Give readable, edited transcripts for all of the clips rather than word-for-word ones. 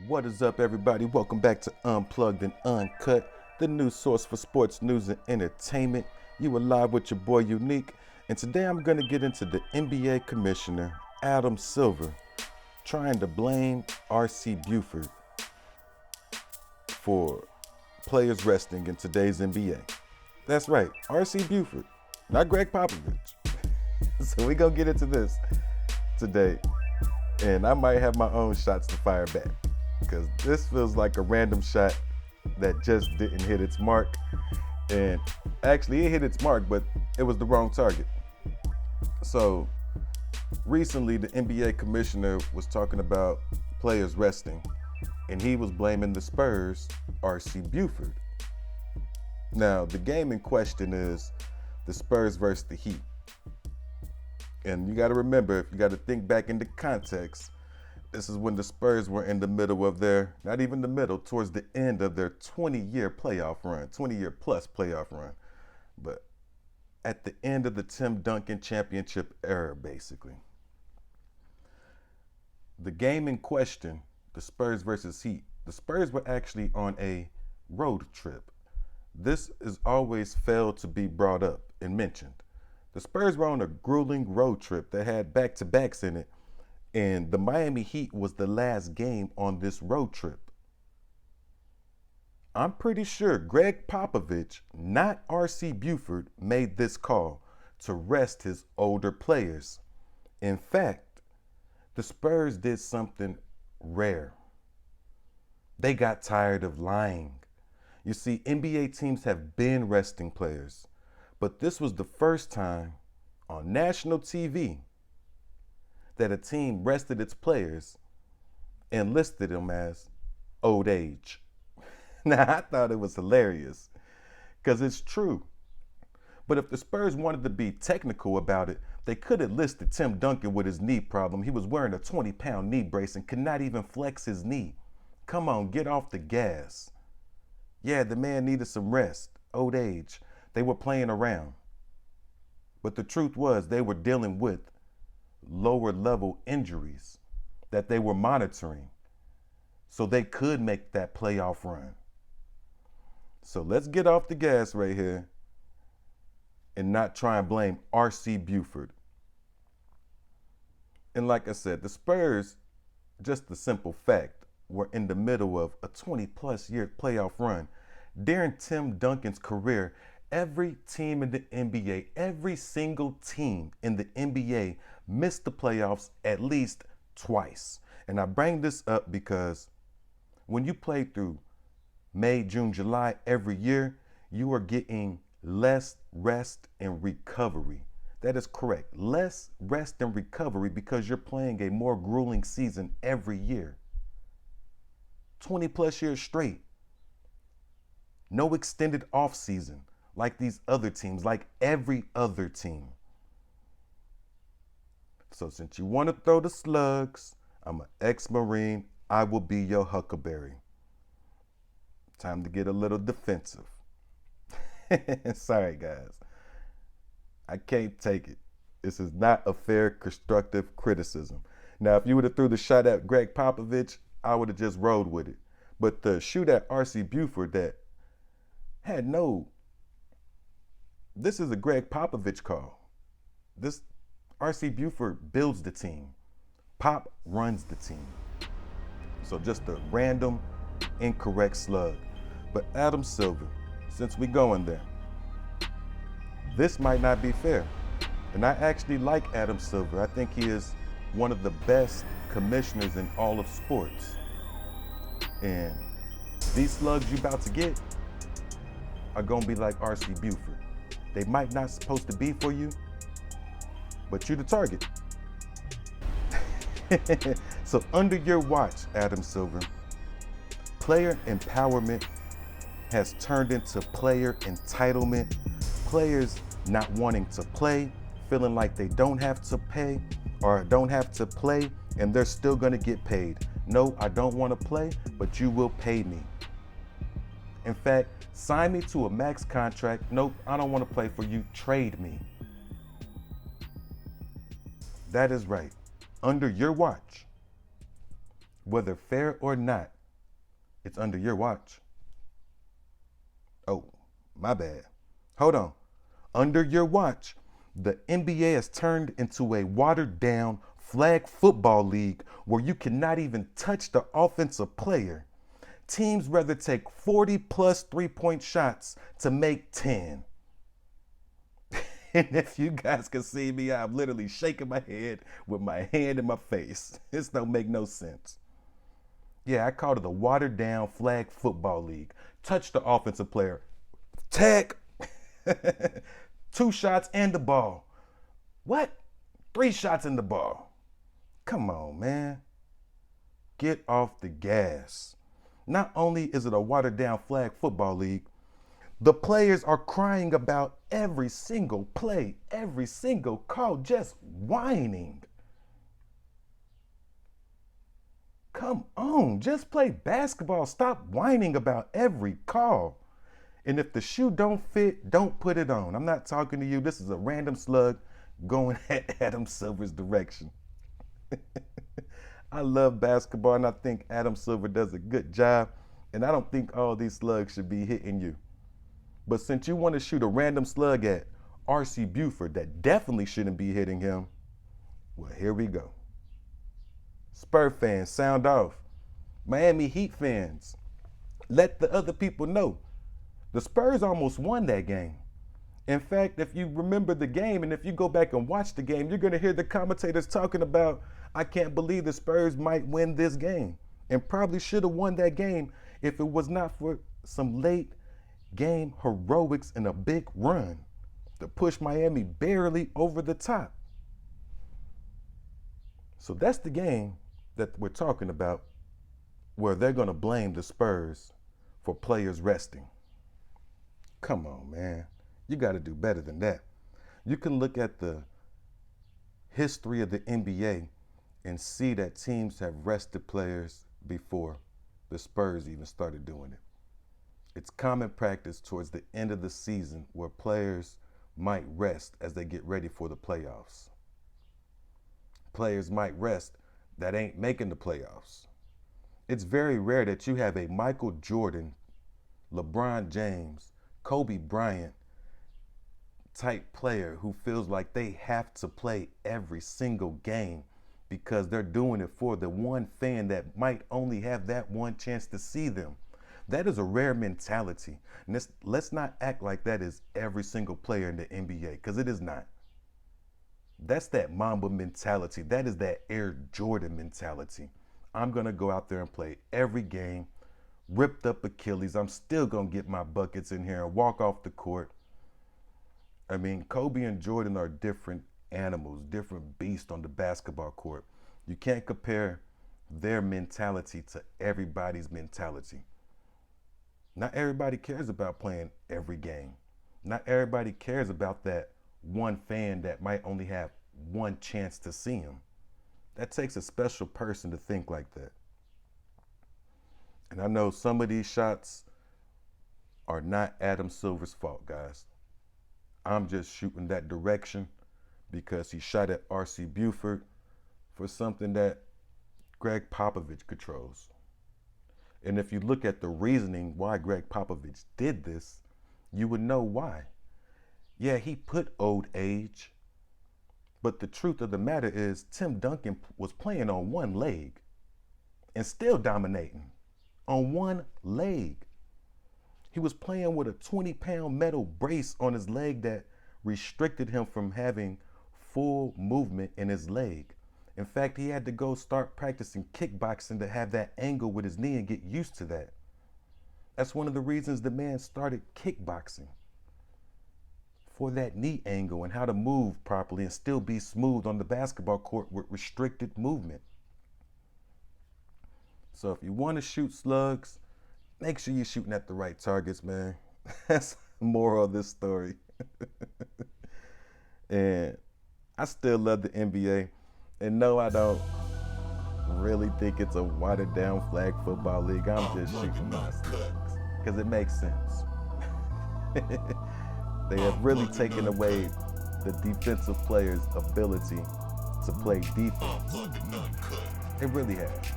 What is up, everybody? Welcome back to Unplugged and Uncut, the new source for sports news and entertainment. You are live with your boy Unique, and today I'm going to get into the NBA commissioner, Adam Silver, trying to blame R.C. Buford for players resting in today's NBA. That's right, R.C. Buford, not Greg Popovich. So we're going to get into this today, and I might have my own shots to fire back, because this feels like a random shot that just didn't hit its mark. And actually it hit its mark, but it was the wrong target. So recently the NBA commissioner was talking about players resting, and he was blaming the Spurs, R.C. Buford. Now the game in question is the Spurs versus the Heat. And you got to remember, if you got to think back into context, this is when the Spurs were in the middle of their, not even the middle, towards the end of their 20-year playoff run, 20-year plus playoff run. But at the end of the Tim Duncan championship era, basically. The game in question, the Spurs versus Heat, the Spurs were actually on a road trip. This is always failed to be brought up and mentioned. The Spurs were on a grueling road trip that had back-to-backs in it, and the Miami Heat was the last game on this road trip. I'm pretty sure Greg Popovich, not R.C. Buford, made this call to rest his older players. In fact, the Spurs did something rare. They got tired of lying. You see, NBA teams have been resting players, but this was the first time on national TV that a team rested its players and listed them as old age. Now, I thought it was hilarious because it's true. But if the Spurs wanted to be technical about it, they could have listed Tim Duncan with his knee problem. He was wearing a 20-pound knee brace and could not even flex his knee. Come on, get off the gas. Yeah, the man needed some rest, old age. They were playing around. But the truth was they were dealing with lower level injuries that they were monitoring so they could make that playoff run. So let's get off the gas right here and not try and blame R.C. Buford. And like I said, the Spurs, just the simple fact, were in the middle of a 20-plus year playoff run. During Tim Duncan's career, every team in the NBA, every single team in the NBA missed the playoffs at least twice. And I bring this up because when you play through May, June, July every year, you are getting less rest and recovery. That is correct. Less rest and recovery because you're playing a more grueling season every year. 20 plus years straight. No extended off season like these other teams, like every other team. So since you want to throw the slugs, I'm an ex-Marine, I will be your huckleberry. Time to get a little defensive. Sorry, guys. I can't take it. This is not a fair, constructive criticism. Now, if you would have threw the shot at Greg Popovich, I would have just rolled with it. But the shoot at R.C. Buford that had no... This is a Greg Popovich call. This R.C. Buford builds the team. Pop runs the team. So just a random, incorrect slug. But Adam Silver, since we going there, this might not be fair. And I actually like Adam Silver. I think he is one of the best commissioners in all of sports. And these slugs you about to get are gonna be like R.C. Buford. They might not supposed to be for you, but you the target. So under your watch, Adam Silver, player empowerment has turned into player entitlement. Players not wanting to play, feeling like they don't have to pay or don't have to play, and they're still gonna get paid. No, I don't wanna play, but you will pay me. In fact, sign me to a max contract. Nope, I don't want to play for you. Trade me. That is right. Under your watch, Whether fair or not, it's under your watch. Oh, my bad. Hold on. Under your watch, the NBA has turned into a watered down flag football league where you cannot even touch the offensive player. Teams rather take 40 plus 3-point shots to make 10. And if you guys can see me, I'm literally shaking my head with my hand in my face. This don't make no sense. Yeah, I called it a watered down flag football league. Touch the offensive player. Tag. 2 shots and the ball. What? 3 shots in the ball. Come on, man. Get off the gas. Not only is it a watered down flag football league, the players are crying about every single play, every single call, just whining. Come on, just play basketball. Stop whining about every call. And if the shoe don't fit, don't put it on. I'm not talking to you. This is a random slug going at Adam Silver's direction. I love basketball, and I think Adam Silver does a good job. And I don't think all these slugs should be hitting you. But since you want to shoot a random slug at R.C. Buford that definitely shouldn't be hitting him, well, here we go. Spurs fans, sound off. Miami Heat fans, let the other people know. The Spurs almost won that game. In fact, if you remember the game and if you go back and watch the game, you're going to hear the commentators talking about, I can't believe the Spurs might win this game, and probably should have won that game if it was not for some late game heroics and a big run to push Miami barely over the top. So that's the game that we're talking about, where they're going to blame the Spurs for players resting. Come on, man. You got to do better than that. You can look at the history of the NBA and see that teams have rested players before the Spurs even started doing it. It's common practice towards the end of the season where players might rest as they get ready for the playoffs. Players might rest that ain't making the playoffs. It's very rare that you have a Michael Jordan, LeBron James, Kobe Bryant type player who feels like they have to play every single game because they're doing it for the one fan that might only have that one chance to see them. That is a rare mentality. And let's not act like that is every single player in the NBA, because it is not. That's that Mamba mentality. That is that Air Jordan mentality. I'm going to go out there and play every game, ripped up Achilles. I'm still going to get my buckets in here and walk off the court. I mean, Kobe and Jordan are different animals, different beasts on the basketball court. You can't compare their mentality to everybody's mentality. Not everybody cares about playing every game. Not everybody cares about that one fan that might only have one chance to see him. That takes a special person to think like that. And I know some of these shots are not Adam Silver's fault, guys. I'm just shooting that direction because he shot at R.C. Buford for something that Greg Popovich controls. And if you look at the reasoning why Greg Popovich did this, you would know why. Yeah, he put old age, but the truth of the matter is Tim Duncan was playing on one leg and still dominating on one leg. He was playing with a 20-pound metal brace on his leg that restricted him from having full movement in his leg. In fact, he had to go start practicing kickboxing to have that angle with his knee and get used to that. That's one of the reasons the man started kickboxing, for that knee angle and how to move properly and still be smooth on the basketball court with restricted movement. So if you want to shoot slugs, make sure you're shooting at the right targets, man. That's the moral of this story. And I still love the NBA. And no, I don't really think it's a watered down flag football league. I'm just shooting my slugs because it makes sense. They have really taken away the defensive players' ability to play defense. It really has.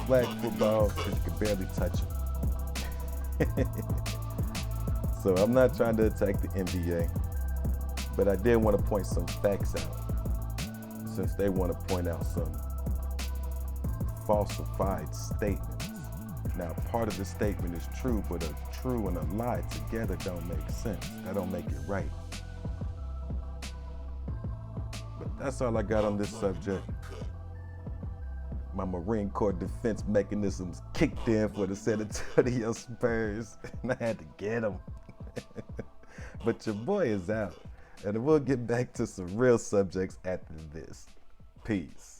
flag football because you can barely touch them. So I'm not trying to attack the NBA, but I did want to point some facts out, since they want to point out some falsified statements. Now, part of the statement is true, but a true and a lie together don't make sense. That don't make it right. But that's all I got on this subject. My Marine Corps defense mechanisms kicked in for the San Antonio Spurs, and I had to get them. But your boy is out, and we'll get back to some real subjects after this. Peace.